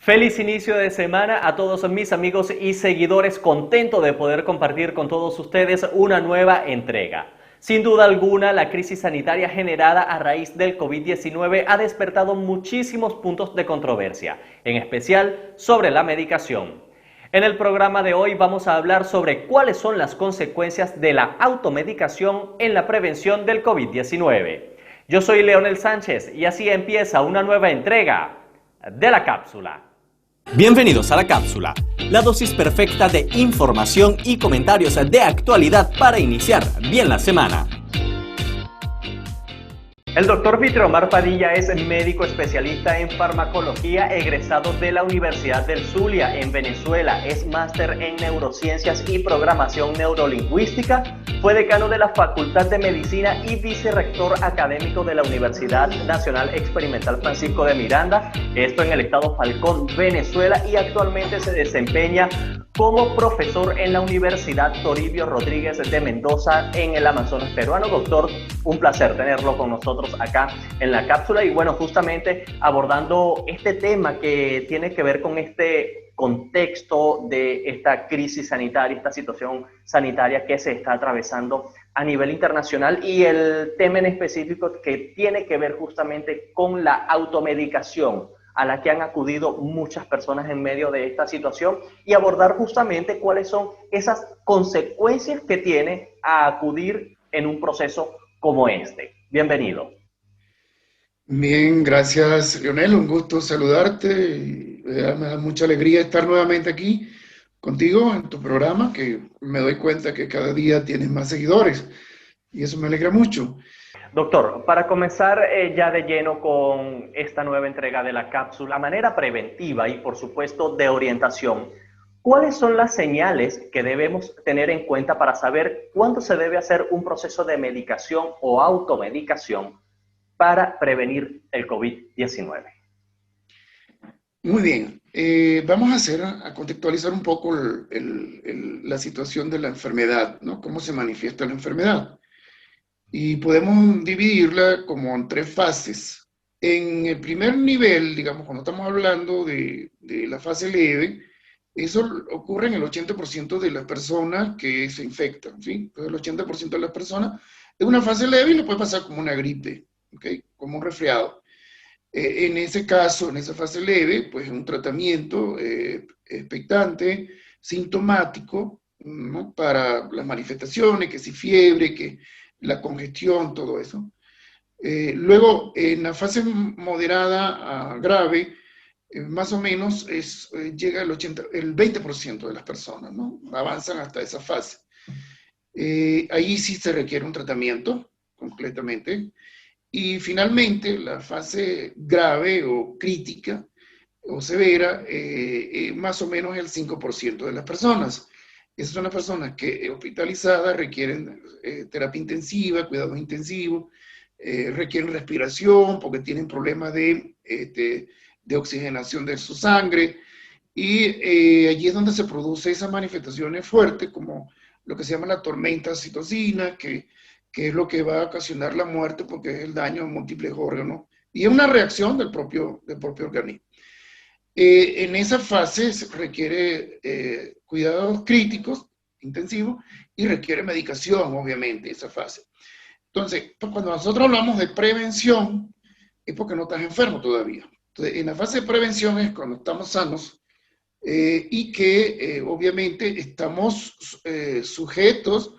Feliz inicio de semana a todos mis amigos y seguidores, contento de poder compartir con todos ustedes una nueva entrega. Sin duda alguna, la crisis sanitaria generada a raíz del COVID-19 ha despertado muchísimos puntos de controversia, en especial sobre la medicación. En el programa de hoy vamos a hablar sobre cuáles son las consecuencias de la automedicación en la prevención del COVID-19. Yo soy Leonel Sánchez y así empieza una nueva entrega de la cápsula. Bienvenidos a la cápsula, la dosis perfecta de información y comentarios de actualidad para iniciar bien la semana. El doctor Vitromar Padilla es médico especialista en farmacología egresado de la Universidad del Zulia en Venezuela. Es máster en neurociencias y programación neurolingüística. Fue decano de la Facultad de Medicina y vicerrector académico de la Universidad Nacional Experimental Francisco de Miranda, esto en el estado Falcón, Venezuela, y actualmente se desempeña como profesor en la Universidad Toribio Rodríguez de Mendoza en el Amazonas peruano. Doctor, un placer tenerlo con nosotros acá en la cápsula y bueno, justamente abordando este tema que tiene que ver con este contexto de esta crisis sanitaria, esta situación sanitaria que se está atravesando a nivel internacional y el tema en específico que tiene que ver justamente con la automedicación a la que han acudido muchas personas en medio de esta situación y abordar justamente cuáles son esas consecuencias que tiene a acudir en un proceso como este. Bienvenido. Bien, gracias, Leonel. Un gusto saludarte. Me da mucha alegría estar nuevamente aquí contigo en tu programa, que me doy cuenta que cada día tienes más seguidores y eso me alegra mucho. Doctor, para comenzar ya de lleno con esta nueva entrega de la cápsula, manera preventiva y por supuesto de orientación, ¿cuáles son las señales que debemos tener en cuenta para saber cuándo se debe hacer un proceso de medicación o automedicación para prevenir el COVID-19? Muy bien, vamos a contextualizar un poco la situación de la enfermedad, ¿no? Cómo se manifiesta la enfermedad. Y podemos dividirla como en tres fases. En el primer nivel, digamos, cuando estamos hablando de la fase leve, eso ocurre en el 80% de las personas que se infectan, ¿sí? Entonces, el 80% de las personas es una fase leve y le puede pasar como una gripe, ¿ok? Como un resfriado. En ese caso, en esa fase leve, pues un tratamiento expectante, sintomático, ¿no? Para las manifestaciones, que si fiebre, que la congestión, todo eso. Luego, en la fase moderada a grave, más o menos llega el 20% de las personas, ¿no? Avanzan hasta esa fase. Ahí sí se requiere un tratamiento completamente. Y finalmente, la fase grave o crítica o severa, más o menos el 5% de las personas. Esas son las personas que hospitalizadas requieren terapia intensiva, cuidados intensivos, requieren respiración porque tienen problemas de oxigenación de su sangre. Y allí es donde se producen esas manifestaciones fuertes, como lo que se llama la tormenta citocina, que es lo que va a ocasionar la muerte porque es el daño a múltiples órganos. Y es una reacción del propio organismo. En esa fase se requiere cuidados críticos, intensivos, y requiere medicación, obviamente, esa fase. Entonces, pues cuando nosotros hablamos de prevención, es porque no estás enfermo todavía. Entonces, en la fase de prevención es cuando estamos sanos y que obviamente estamos sujetos,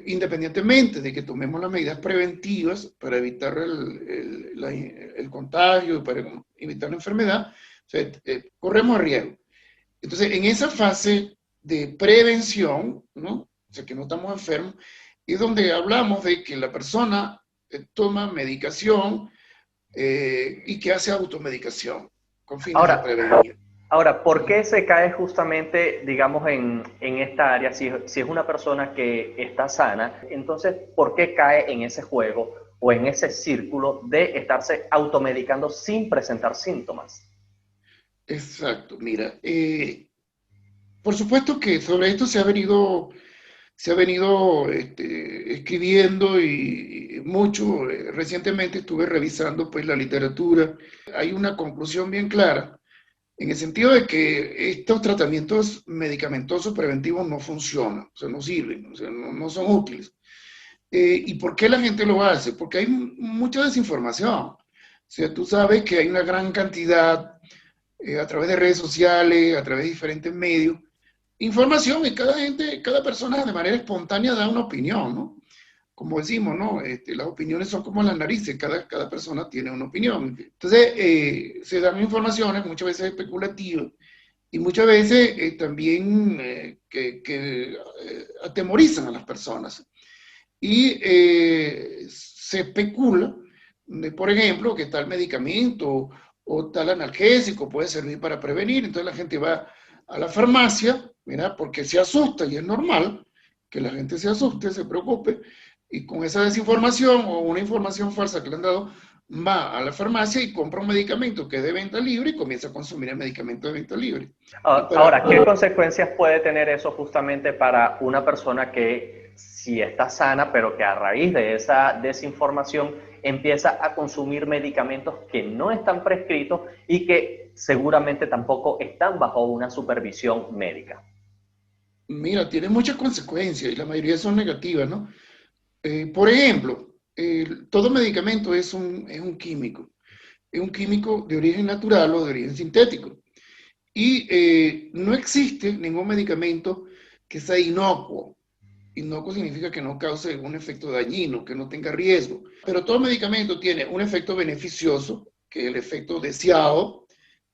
independientemente de que tomemos las medidas preventivas para evitar el contagio y para evitar la enfermedad, o sea, corremos riesgo. Entonces, en esa fase de prevención, ¿no? O sea, que no estamos enfermos, es donde hablamos de que la persona toma medicación y que hace automedicación con fines de Ahora, prevenir. Ahora, ¿por qué se cae justamente, digamos, en esta área? Si es una persona que está sana, entonces, ¿por qué cae en ese juego o en ese círculo de estarse automedicando sin presentar síntomas? Exacto, mira, por supuesto que sobre esto se ha venido escribiendo y mucho. Recientemente estuve revisando pues la literatura. Hay una conclusión bien clara en el sentido de que estos tratamientos medicamentosos preventivos no funcionan, o sea, no sirven, o sea, no son útiles. ¿Y por qué la gente lo hace? Porque hay mucha desinformación. O sea, tú sabes que hay una gran cantidad a través de redes sociales, a través de diferentes medios, información y cada persona de manera espontánea da una opinión, ¿no? Como decimos, ¿no? Las opiniones son como las narices, cada persona tiene una opinión. Entonces, se dan informaciones muchas veces especulativas y muchas veces también atemorizan a las personas. Y se especula, por ejemplo, que tal medicamento o tal analgésico puede servir para prevenir, entonces la gente va a la farmacia, mira, porque se asusta y es normal que la gente se asuste, se preocupe, y con esa desinformación o una información falsa que le han dado, va a la farmacia y compra un medicamento que es de venta libre y comienza a consumir el medicamento de venta libre. Ahora, ¿qué consecuencias puede tener eso justamente para una persona que sí está sana, pero que a raíz de esa desinformación empieza a consumir medicamentos que no están prescritos y que seguramente tampoco están bajo una supervisión médica? Mira, tiene muchas consecuencias y la mayoría son negativas, ¿no? Por ejemplo, todo medicamento es un químico. Es un químico de origen natural o de origen sintético. Y no existe ningún medicamento que sea inocuo. Inocuo significa que no cause un efecto dañino, que no tenga riesgo. Pero todo medicamento tiene un efecto beneficioso, que es el efecto deseado,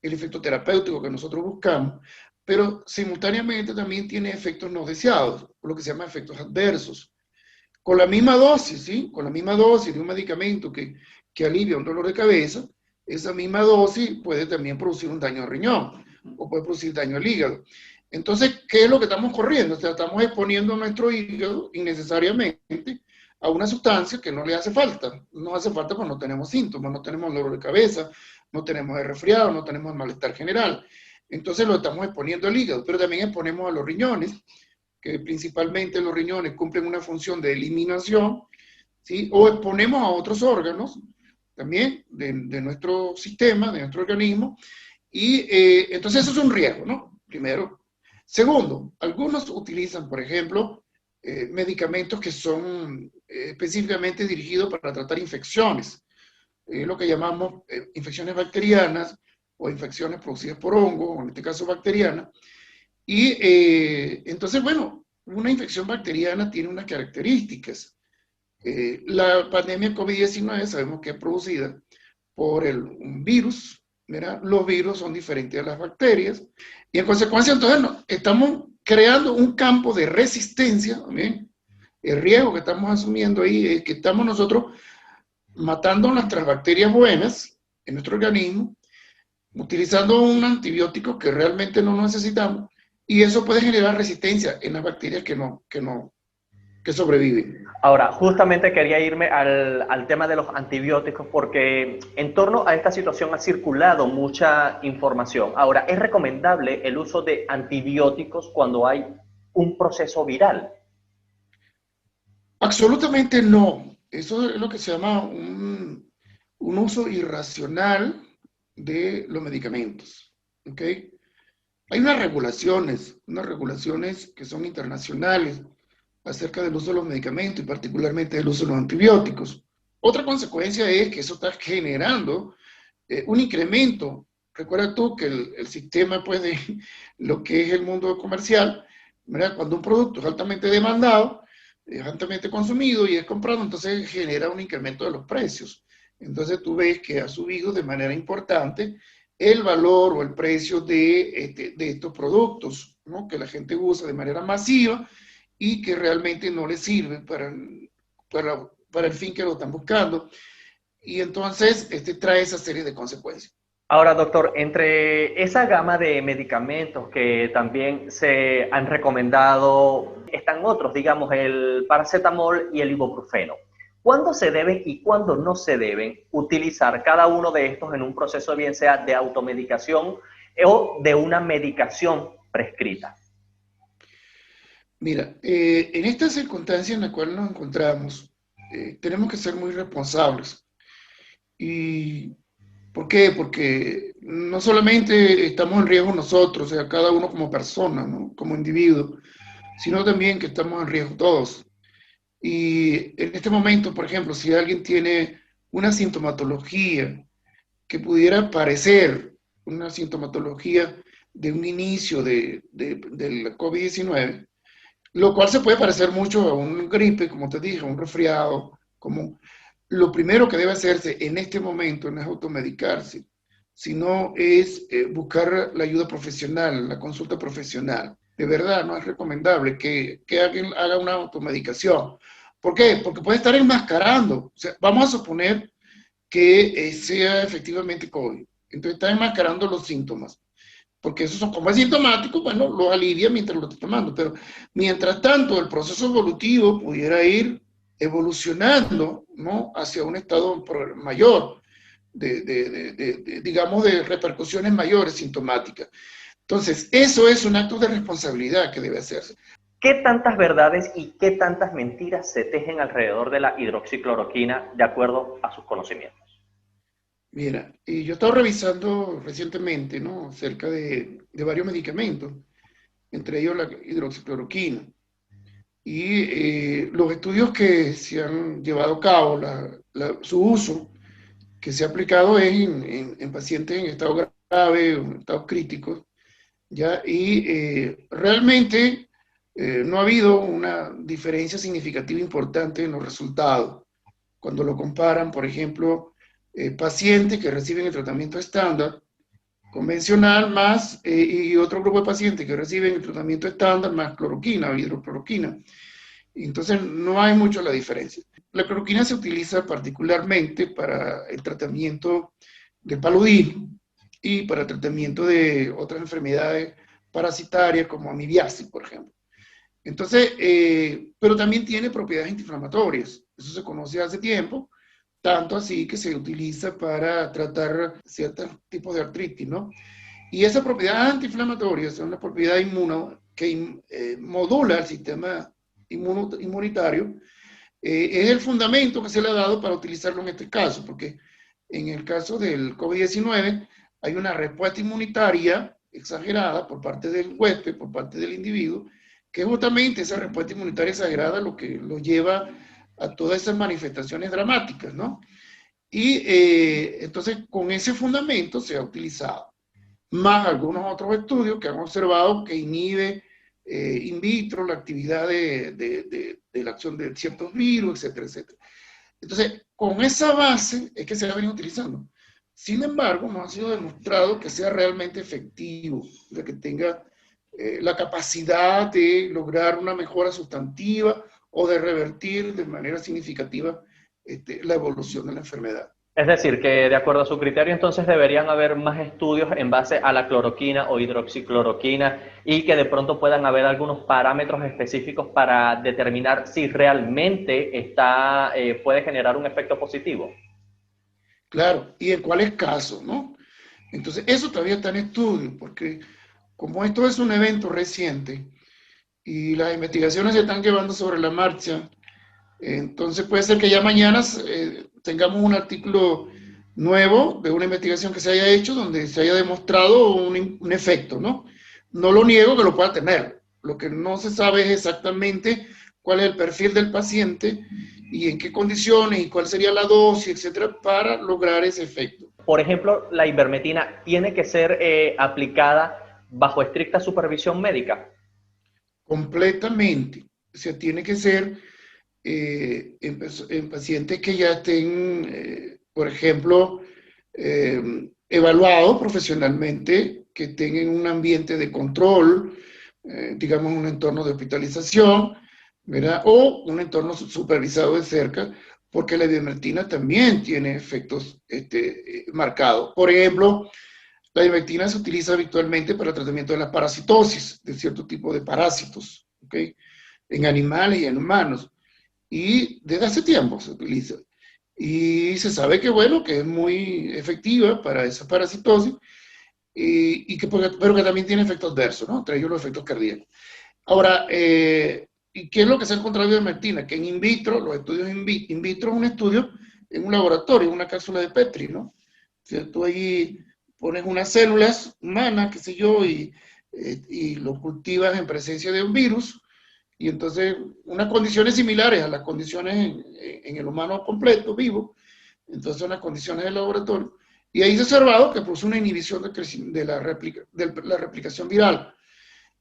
el efecto terapéutico que nosotros buscamos, pero simultáneamente también tiene efectos no deseados, lo que se llama efectos adversos. Con la misma dosis, ¿sí? Con la misma dosis de un medicamento que alivia un dolor de cabeza, esa misma dosis puede también producir un daño al riñón o puede producir daño al hígado. Entonces, ¿qué es lo que estamos corriendo? O sea, estamos exponiendo nuestro hígado innecesariamente a una sustancia que no le hace falta. No hace falta porque no tenemos síntomas, no tenemos dolor de cabeza, no tenemos el resfriado, no tenemos el malestar general. Entonces lo estamos exponiendo al hígado, pero también exponemos a los riñones, que principalmente los riñones cumplen una función de eliminación, ¿sí? O exponemos a otros órganos también de nuestro sistema, de nuestro organismo, y entonces eso es un riesgo, ¿no? Primero. Segundo, algunos utilizan, por ejemplo, medicamentos que son específicamente dirigidos para tratar infecciones, lo que llamamos infecciones bacterianas o infecciones producidas por hongos, o en este caso bacterianas, y entonces, bueno, una infección bacteriana tiene unas características. La pandemia COVID-19 sabemos que es producida por un virus, ¿verdad? Los virus son diferentes a las bacterias y en consecuencia entonces estamos creando un campo de resistencia, ¿bien? El riesgo que estamos asumiendo ahí es que estamos nosotros matando nuestras bacterias buenas en nuestro organismo, utilizando un antibiótico que realmente no necesitamos y eso puede generar resistencia en las bacterias que sobreviven. Ahora, justamente quería irme al tema de los antibióticos porque en torno a esta situación ha circulado mucha información. Ahora, ¿es recomendable el uso de antibióticos cuando hay un proceso viral? Absolutamente no. Eso es lo que se llama un uso irracional de los medicamentos. ¿Ok? Hay unas regulaciones que son internacionales acerca del uso de los medicamentos y particularmente del uso de los antibióticos. Otra consecuencia es que eso está generando un incremento. Recuerda tú que el sistema pues, de lo que es el mundo comercial, ¿verdad? Cuando un producto es altamente demandado, es altamente consumido y es comprado, entonces genera un incremento de los precios. Entonces tú ves que ha subido de manera importante el valor o el precio de estos productos, ¿no? Que la gente usa de manera masiva y que realmente no les sirve para el fin que lo están buscando. Y entonces trae esa serie de consecuencias. Ahora, doctor, entre esa gama de medicamentos que también se han recomendado, están otros, digamos, el paracetamol y el ibuprofeno. ¿Cuándo se deben y cuándo no se deben utilizar cada uno de estos en un proceso, bien sea de automedicación o de una medicación prescrita? Mira, en esta circunstancia en la cual nos encontramos, tenemos que ser muy responsables. Y ¿Por qué? Porque no solamente estamos en riesgo nosotros, o sea, cada uno como persona, ¿no? Como individuo, sino también que estamos en riesgo todos. Y en este momento, por ejemplo, si alguien tiene una sintomatología que pudiera parecer una sintomatología de un inicio del COVID-19, lo cual se puede parecer mucho a un gripe, como te dije, a un resfriado común. Lo primero que debe hacerse en este momento no es automedicarse, sino es buscar la ayuda profesional, la consulta profesional. De verdad, no es recomendable que alguien haga una automedicación. ¿Por qué? Porque puede estar enmascarando. O sea, vamos a suponer que sea efectivamente COVID. Entonces está enmascarando los síntomas, porque esos son como asintomáticos, bueno, los alivia mientras lo está tomando, pero mientras tanto el proceso evolutivo pudiera ir evolucionando, ¿no? Hacia un estado mayor, digamos, de repercusiones mayores sintomáticas. Entonces, eso es un acto de responsabilidad que debe hacerse. ¿Qué tantas verdades y qué tantas mentiras se tejen alrededor de la hidroxicloroquina de acuerdo a sus conocimientos? Mira, y yo he estado revisando recientemente, ¿no? Acerca de varios medicamentos, entre ellos la hidroxicloroquina. Y los estudios que se han llevado a cabo, su uso que se ha aplicado es en pacientes en estado grave o en estados críticos, ¿ya? Y realmente no ha habido una diferencia significativa importante en los resultados. Cuando lo comparan, por ejemplo, pacientes que reciben el tratamiento estándar, convencional, más, y otro grupo de pacientes que reciben el tratamiento estándar más cloroquina o hidrocloroquina. Entonces no hay mucho la diferencia. La cloroquina se utiliza particularmente para el tratamiento de paludismo y para el tratamiento de otras enfermedades parasitarias como amibiasis, por ejemplo. Entonces, pero también tiene propiedades antiinflamatorias. Eso se conoce hace tiempo, tanto así que se utiliza para tratar ciertos tipos de artritis, ¿no? Y esa propiedad antiinflamatoria es una propiedad inmuno que modula el sistema inmunitario, es el fundamento que se le ha dado para utilizarlo en este caso, porque en el caso del COVID-19 hay una respuesta inmunitaria exagerada por parte del huésped, por parte del individuo, que justamente esa respuesta inmunitaria exagerada lo que lo lleva a todas esas manifestaciones dramáticas, ¿no? Y entonces con ese fundamento se ha utilizado, más algunos otros estudios que han observado que inhibe in vitro la actividad de la acción de ciertos virus, etcétera, etcétera. Entonces, con esa base es que se ha venido utilizando. Sin embargo, no ha sido demostrado que sea realmente efectivo, de que tenga la capacidad de lograr una mejora sustantiva o de revertir de manera significativa la evolución de la enfermedad. Es decir, que de acuerdo a su criterio, entonces deberían haber más estudios en base a la cloroquina o hidroxicloroquina y que de pronto puedan haber algunos parámetros específicos para determinar si realmente puede generar un efecto positivo. Claro, y en cuáles casos, ¿no? Entonces, eso todavía está en estudio, porque como esto es un evento reciente y las investigaciones se están llevando sobre la marcha, entonces puede ser que ya mañana tengamos un artículo nuevo de una investigación que se haya hecho donde se haya demostrado un efecto, ¿no? No lo niego que lo pueda tener. Lo que no se sabe es exactamente cuál es el perfil del paciente y en qué condiciones y cuál sería la dosis, etcétera, para lograr ese efecto. Por ejemplo, la ivermectina tiene que ser aplicada bajo estricta supervisión médica. Completamente. O sea, tiene que ser en pacientes que ya estén, por ejemplo, evaluados profesionalmente, que tengan un ambiente de control, digamos un entorno de hospitalización, ¿verdad? O un entorno supervisado de cerca, porque la ivermectina también tiene efectos marcados. Por ejemplo, la ivermectina se utiliza habitualmente para el tratamiento de la parasitosis, de cierto tipo de parásitos, ¿ok? En animales y en humanos. Y desde hace tiempo se utiliza. Y se sabe que, bueno, que es muy efectiva para esa parasitosis, pero que también tiene efectos adversos, ¿no? Entre ellos los efectos cardíacos. Ahora, ¿y qué es lo que se ha encontrado de ivermectina? Que en in vitro, los estudios in vitro es un estudio en un laboratorio, en una cápsula de Petri, ¿no? sea, tú ahí pones unas células humanas, qué sé yo, y lo cultivas en presencia de un virus, y entonces unas condiciones similares a las condiciones en el humano completo, vivo, entonces son las condiciones del laboratorio, y ahí se ha observado que produce una inhibición de la replicación viral.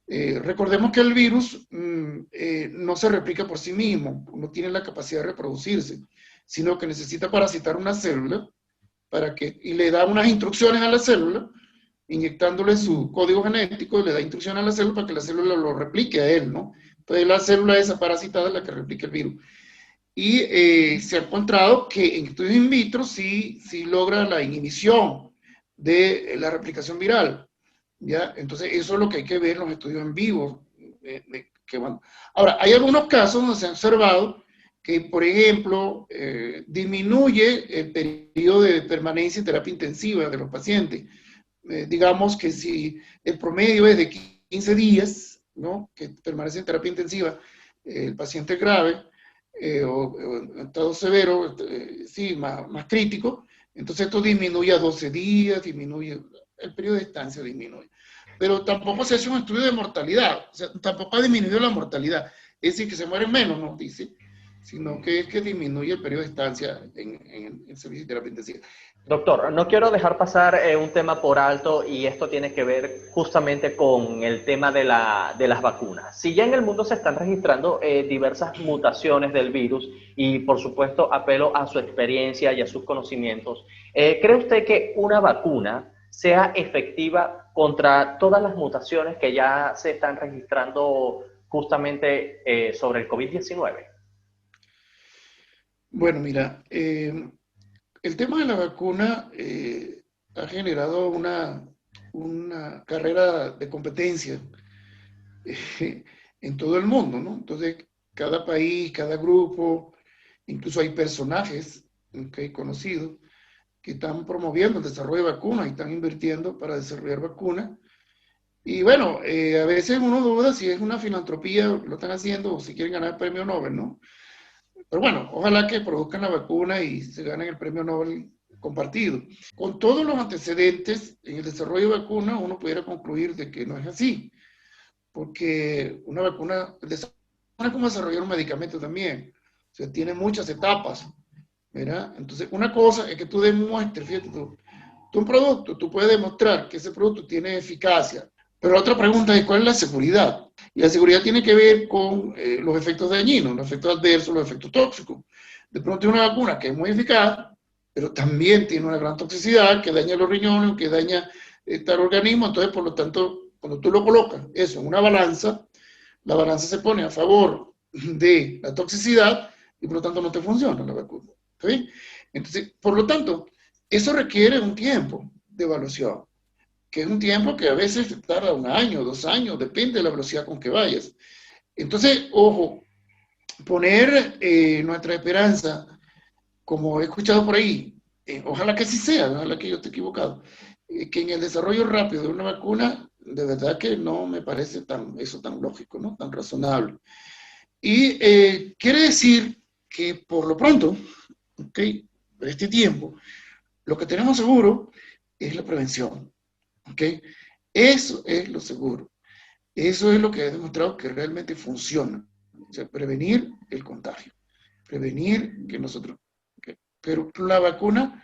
Recordemos que el virus no se replica por sí mismo, no tiene la capacidad de reproducirse, sino que necesita parasitar una célula y le da unas instrucciones a la célula, inyectándole su código genético, y le da instrucciones a la célula para que la célula lo replique a él, ¿no? Entonces la célula esa parasitada es la que replica el virus. Y se ha encontrado que en estudios in vitro sí logra la inhibición de la replicación viral. ¿Ya? Entonces, eso es lo que hay que ver en los estudios en vivo. Ahora, hay algunos casos donde se ha observado que, por ejemplo, disminuye el periodo de permanencia en terapia intensiva de los pacientes. Digamos que si el promedio es de 15 días, ¿no?, que permanece en terapia intensiva, el paciente grave o en estado severo, sí, más crítico, entonces esto disminuye a 12 días, disminuye, el periodo de estancia disminuye. Pero tampoco se hace un estudio de mortalidad, o sea, tampoco ha disminuido la mortalidad, es decir, que se mueren menos, no dice, sino que es que disminuye el periodo de estancia en el servicio de terapia intensiva. Doctor, no quiero dejar pasar un tema por alto, y esto tiene que ver justamente con el tema de las vacunas. Si ya en el mundo se están registrando diversas mutaciones del virus, y por supuesto apelo a su experiencia y a sus conocimientos, ¿cree usted que una vacuna sea efectiva contra todas las mutaciones que ya se están registrando justamente sobre el COVID-19? Bueno, mira, el tema de la vacuna ha generado una carrera de competencia en todo el mundo, ¿no? Entonces, cada país, cada grupo, incluso hay personajes conocidos que están promoviendo el desarrollo de vacunas y están invirtiendo para desarrollar vacunas. Y bueno, a veces uno duda si es una filantropía lo están haciendo o si quieren ganar el premio Nobel, ¿no? Pero bueno, ojalá que produzcan la vacuna y se ganen el premio Nobel compartido. Con todos los antecedentes en el desarrollo de vacunas, uno pudiera concluir de que no es así, porque una vacuna, es como desarrollar un medicamento también, o sea, tiene muchas etapas, ¿verdad? Entonces, una cosa es que tú demuestres, fíjate tú un producto, tú puedes demostrar que ese producto tiene eficacia, pero la otra pregunta es, ¿cuál es la seguridad? Y la seguridad tiene que ver con los efectos dañinos, los efectos adversos, los efectos tóxicos. De pronto hay una vacuna que es muy eficaz, pero también tiene una gran toxicidad que daña los riñones, que daña tal organismo. Entonces, por lo tanto, cuando tú lo colocas eso en una balanza, la balanza se pone a favor de la toxicidad y por lo tanto no te funciona la vacuna. ¿Está bien? Entonces, por lo tanto, eso requiere un tiempo de evaluación, que es un tiempo que a veces tarda 1 año, 2 años, depende de la velocidad con que vayas. Entonces, ojo, poner nuestra esperanza, como he escuchado por ahí, ojalá que sí sea, ojalá que yo esté equivocado, que en el desarrollo rápido de una vacuna, de verdad que no me parece eso tan lógico, ¿no? Tan razonable. Y quiere decir que por lo pronto, ¿ok?, por este tiempo, lo que tenemos seguro es la prevención, ¿ok? Eso es lo seguro. Eso es lo que ha demostrado que realmente funciona. O sea, prevenir el contagio. Prevenir que nosotros... ¿okay? Pero con la vacuna,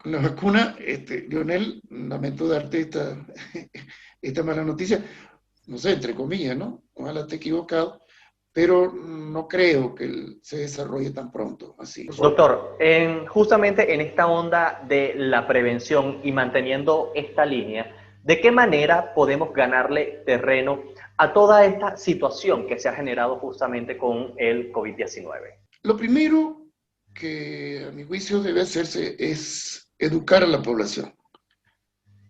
Lionel, lamento darte esta mala noticia, no sé, entre comillas, ¿no? Ojalá esté equivocado, pero no creo que se desarrolle tan pronto así. Doctor, justamente en esta onda de la prevención y manteniendo esta línea, ¿de qué manera podemos ganarle terreno a toda esta situación que se ha generado justamente con el COVID-19? Lo primero que a mi juicio debe hacerse es educar a la población,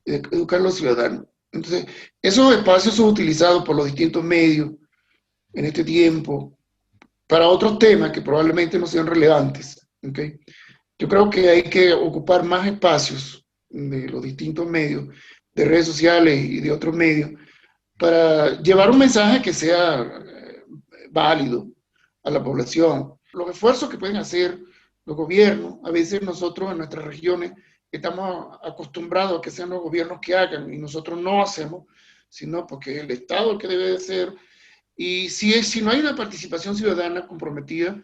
educar a los ciudadanos. Entonces, esos espacios son utilizados por los distintos medios en este tiempo para otros temas que probablemente no sean relevantes. ¿Okay? Yo creo que hay que ocupar más espacios de los distintos medios, de redes sociales y de otros medios, para llevar un mensaje que sea válido a la población. Los esfuerzos que pueden hacer los gobiernos, a veces nosotros en nuestras regiones estamos acostumbrados a que sean los gobiernos que hagan y nosotros no hacemos, sino porque es el Estado el que debe de ser. Y si no hay una participación ciudadana comprometida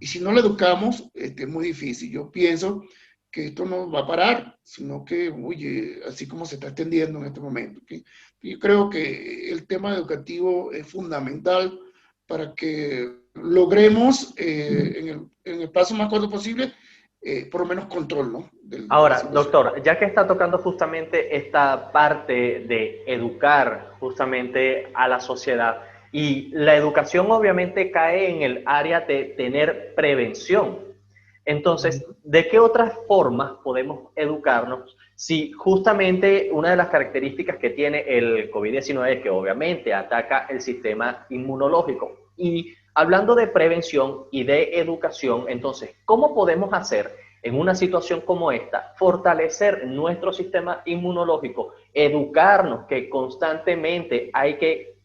y si no la educamos, es muy difícil. Yo pienso que esto no va a parar, sino que, oye, así como se está extendiendo en este momento. ¿Okay? Yo creo que el tema educativo es fundamental para que logremos en el plazo más corto posible, por lo menos control, ¿no? Ahora, doctor, ya que está tocando justamente esta parte de educar justamente a la sociedad, y la educación obviamente cae en el área de tener prevención. Entonces, ¿de qué otras formas podemos educarnos si justamente una de las características que tiene el COVID-19 es que obviamente ataca el sistema inmunológico? Y hablando de prevención y de educación, entonces, ¿cómo podemos hacer en una situación como esta, fortalecer nuestro sistema inmunológico, educarnos que constantemente hay que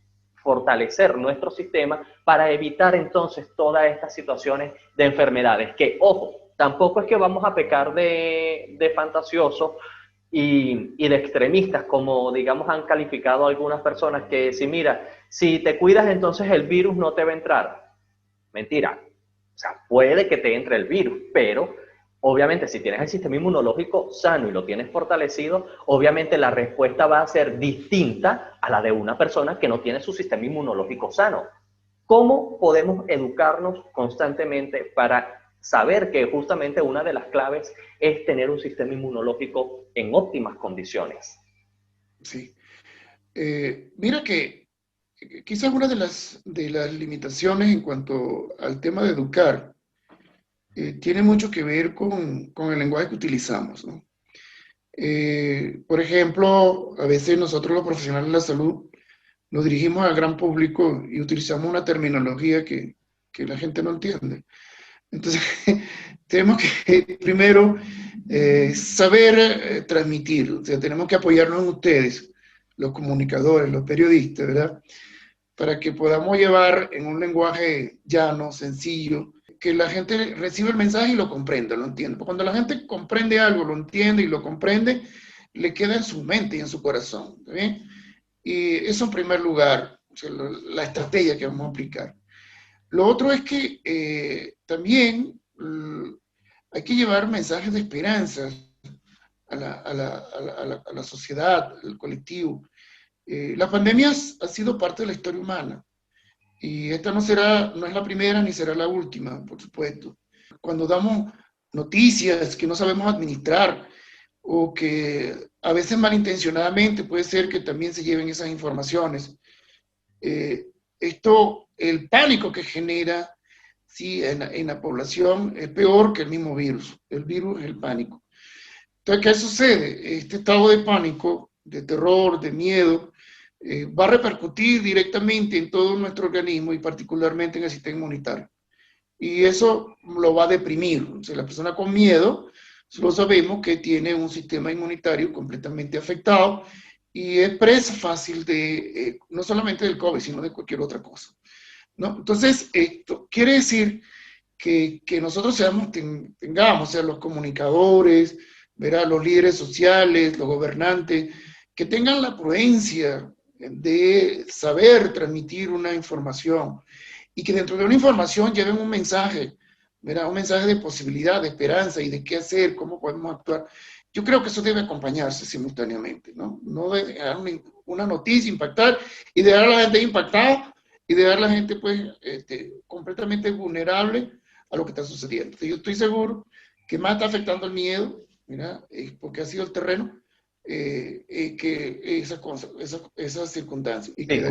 fortalecer nuestro sistema para evitar entonces todas estas situaciones de enfermedades? Que, ojo, tampoco es que vamos a pecar de fantasiosos y de extremistas, como digamos han calificado algunas personas, que si mira, si te cuidas entonces el virus no te va a entrar. Mentira. O sea, puede que te entre el virus, pero obviamente si tienes el sistema inmunológico sano y lo tienes fortalecido, obviamente la respuesta va a ser distinta a la de una persona que no tiene su sistema inmunológico sano. ¿Cómo podemos educarnos constantemente para saber que justamente una de las claves es tener un sistema inmunológico en óptimas condiciones? Sí. Mira que quizás una de las limitaciones en cuanto al tema de educar tiene mucho que ver con el lenguaje que utilizamos, ¿no? Por ejemplo, a veces nosotros los profesionales de la salud nos dirigimos al gran público y utilizamos una terminología que la gente no entiende. Entonces, tenemos que primero saber transmitir, o sea, tenemos que apoyarnos en ustedes, los comunicadores, los periodistas, ¿verdad? Para que podamos llevar en un lenguaje llano, sencillo, que la gente reciba el mensaje y lo comprenda, lo entienda. Porque cuando la gente comprende algo, lo entiende y lo comprende, le queda en su mente y en su corazón, ¿está bien? Y eso en primer lugar, o sea, la estrategia que vamos a aplicar. Lo otro es que también hay que llevar mensajes de esperanza a la sociedad, al colectivo. La pandemia ha sido parte de la historia humana y esta no es la primera ni será la última, por supuesto. Cuando damos noticias que no sabemos administrar o que a veces malintencionadamente puede ser que también se lleven esas informaciones, el pánico que genera sí, en la población es peor que el mismo virus. El virus es el pánico. Entonces, ¿qué sucede? Este estado de pánico, de terror, de miedo, va a repercutir directamente en todo nuestro organismo y particularmente en el sistema inmunitario. Y eso lo va a deprimir. O sea, la persona con miedo, solo sabemos que tiene un sistema inmunitario completamente afectado y es presa fácil de, no solamente del COVID, sino de cualquier otra cosa, ¿no? Entonces, esto quiere decir que nosotros tengamos, o sea, los comunicadores, ¿verdad? Los líderes sociales, los gobernantes, que tengan la prudencia de saber transmitir una información y que dentro de una información lleven un mensaje, ¿verdad? Un mensaje de posibilidad, de esperanza y de qué hacer, cómo podemos actuar. Yo creo que eso debe acompañarse simultáneamente, ¿no? No debe dejar una noticia, impactar y dejar a la gente impactada y dejar a la gente pues completamente vulnerable a lo que está sucediendo. Entonces, yo estoy seguro que más está afectando el miedo, ¿verdad? Porque ha sido el terreno, que esas circunstancias. Y Sí,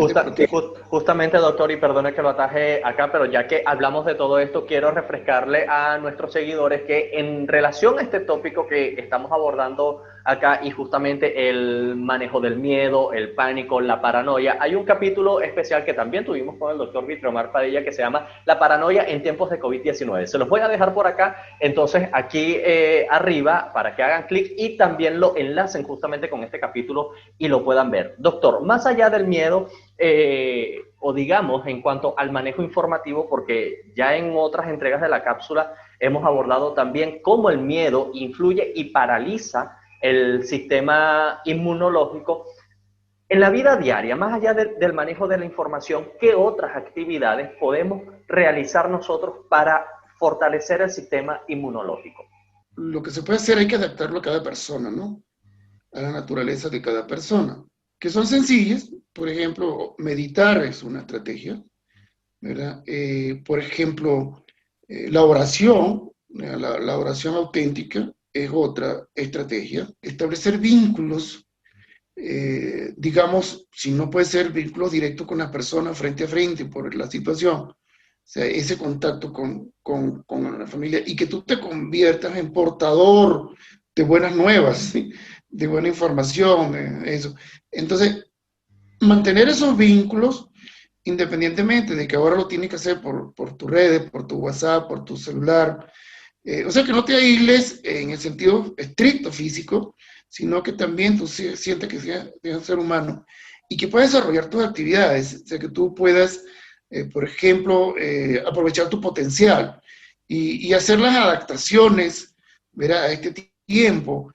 justamente, doctor, y perdone que lo ataje acá, pero ya que hablamos de todo esto, quiero refrescarle a nuestros seguidores que en relación a este tópico que estamos abordando acá, y justamente el manejo del miedo, el pánico, la paranoia. Hay un capítulo especial que también tuvimos con el doctor Vitriomar Padilla que se llama La paranoia en tiempos de COVID-19. Se los voy a dejar por acá, entonces aquí arriba, para que hagan clic y también lo enlacen justamente con este capítulo y lo puedan ver. Doctor, más allá del miedo, o digamos en cuanto al manejo informativo, porque ya en otras entregas de la cápsula hemos abordado también cómo el miedo influye y paraliza el sistema inmunológico. En la vida diaria, más allá del manejo de la información, ¿qué otras actividades podemos realizar nosotros para fortalecer el sistema inmunológico? Lo que se puede hacer hay que adaptarlo a cada persona, ¿no? A la naturaleza de cada persona, que son sencillas. Por ejemplo, meditar es una estrategia, ¿verdad? Por ejemplo, la oración, la oración auténtica es otra estrategia. Establecer vínculos, digamos, si no puede ser vínculos directos con la persona frente a frente por la situación, o sea, ese contacto con la familia, y que tú te conviertas en portador de buenas nuevas, ¿sí? De buena información, eso. Entonces, mantener esos vínculos, independientemente de que ahora lo tienes que hacer por tus redes, por tu WhatsApp, por tu celular, o sea, que no te aísles en el sentido estricto físico, sino que también tú sientes que seas un ser humano y que puedas desarrollar tus actividades, o sea, que tú puedas, por ejemplo, aprovechar tu potencial y hacer las adaptaciones, ¿verdad? A este tiempo.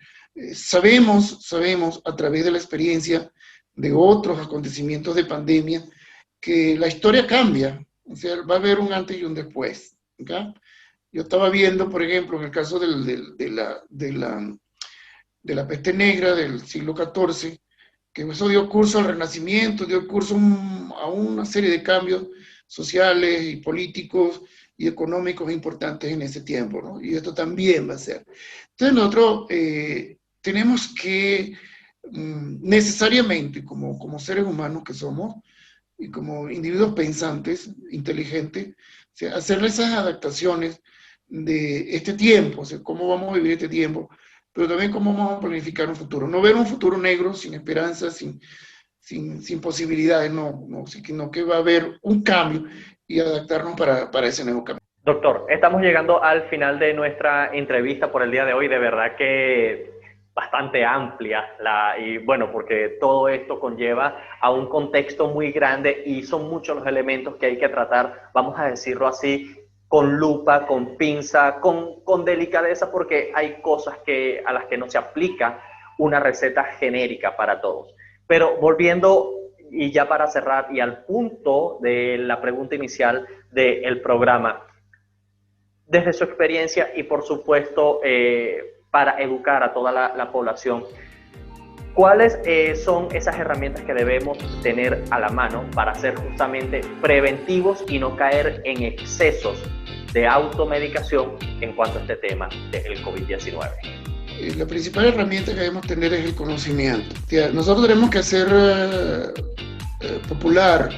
Sabemos a través de la experiencia de otros acontecimientos de pandemia que la historia cambia, o sea, va a haber un antes y un después, ¿okay? Yo estaba viendo, por ejemplo, en el caso de la peste negra del siglo XIV, que eso dio curso al Renacimiento, dio curso a una serie de cambios sociales y políticos y económicos importantes en ese tiempo, ¿no? Y esto también va a ser. Entonces nosotros tenemos que necesariamente, como seres humanos que somos, y como individuos pensantes, inteligentes, o sea, hacerle esas adaptaciones de este tiempo, o sea, cómo vamos a vivir este tiempo, pero también cómo vamos a planificar un futuro. No ver un futuro negro, sin esperanza, sin posibilidades, sino que va a haber un cambio y adaptarnos para ese nuevo cambio. Doctor, estamos llegando al final de nuestra entrevista por el día de hoy. De verdad que bastante amplia, y bueno, porque todo esto conlleva a un contexto muy grande y son muchos los elementos que hay que tratar, vamos a decirlo así, con lupa, con pinza, con delicadeza, porque hay cosas a las que no se aplica una receta genérica para todos. Pero volviendo, y ya para cerrar, y al punto de la pregunta inicial del programa, desde su experiencia y por supuesto para educar a toda la población, ¿cuáles son esas herramientas que debemos tener a la mano para ser justamente preventivos y no caer en excesos de automedicación en cuanto a este tema del COVID-19? La principal herramienta que debemos tener es el conocimiento. Nosotros tenemos que hacer popular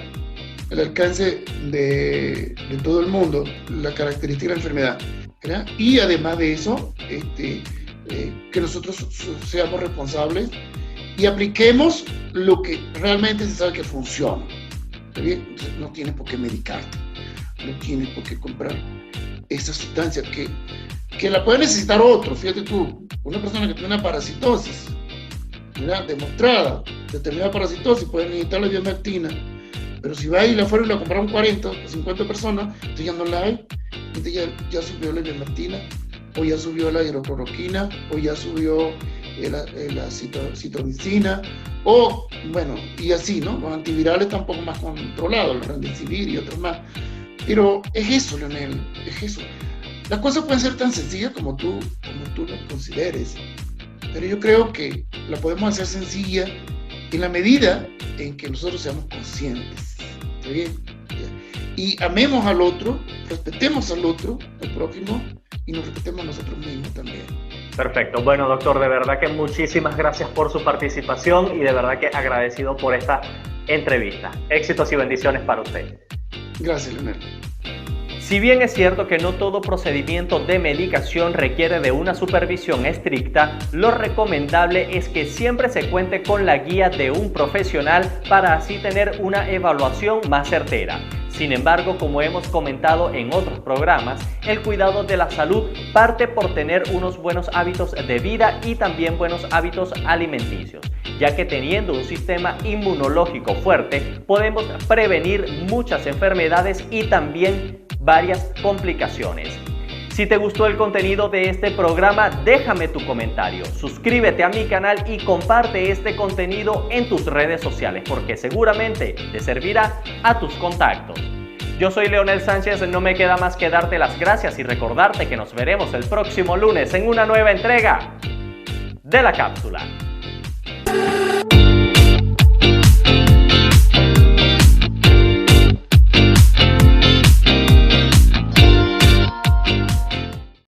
al alcance de todo el mundo la característica de la enfermedad, ¿verdad? Y además de eso, que nosotros seamos responsables y apliquemos lo que realmente se sabe que funciona. ¿Está bien? Entonces, no tienes por qué medicarte, no tienes por qué comprar esa sustancia que la puede necesitar otro. Fíjate tú, una persona que tiene una parasitosis, ¿verdad?, demostrada, determinada parasitosis, puede necesitar la ivermectina, pero si va y la fuera y la compraron 40 o 50 personas, entonces ya no la hay, entonces ya subió la ivermectina, o ya subió la hidrocloroquina, o ya subió la citromicina, o bueno, y así, ¿no? Los antivirales están un poco más controlados, el remdesivir y otros más. Pero es eso, Leonel, es eso. Las cosas pueden ser tan sencillas como tú lo consideres, pero yo creo que la podemos hacer sencilla en la medida en que nosotros seamos conscientes. ¿Está bien? Y amemos al otro, respetemos al otro, al prójimo, y nos respetemos a nosotros mismos también. Perfecto. Bueno, doctor, de verdad que muchísimas gracias por su participación y de verdad que agradecido por esta entrevista. Éxitos y bendiciones para usted. Gracias, Leonel. Si bien es cierto que no todo procedimiento de medicación requiere de una supervisión estricta, lo recomendable es que siempre se cuente con la guía de un profesional para así tener una evaluación más certera. Sin embargo, como hemos comentado en otros programas, el cuidado de la salud parte por tener unos buenos hábitos de vida y también buenos hábitos alimenticios, ya que teniendo un sistema inmunológico fuerte podemos prevenir muchas enfermedades y también varias complicaciones. Si te gustó el contenido de este programa, déjame tu comentario, suscríbete a mi canal y comparte este contenido en tus redes sociales porque seguramente te servirá a tus contactos. Yo soy Leonel Sánchez, no me queda más que darte las gracias y recordarte que nos veremos el próximo lunes en una nueva entrega de La Cápsula.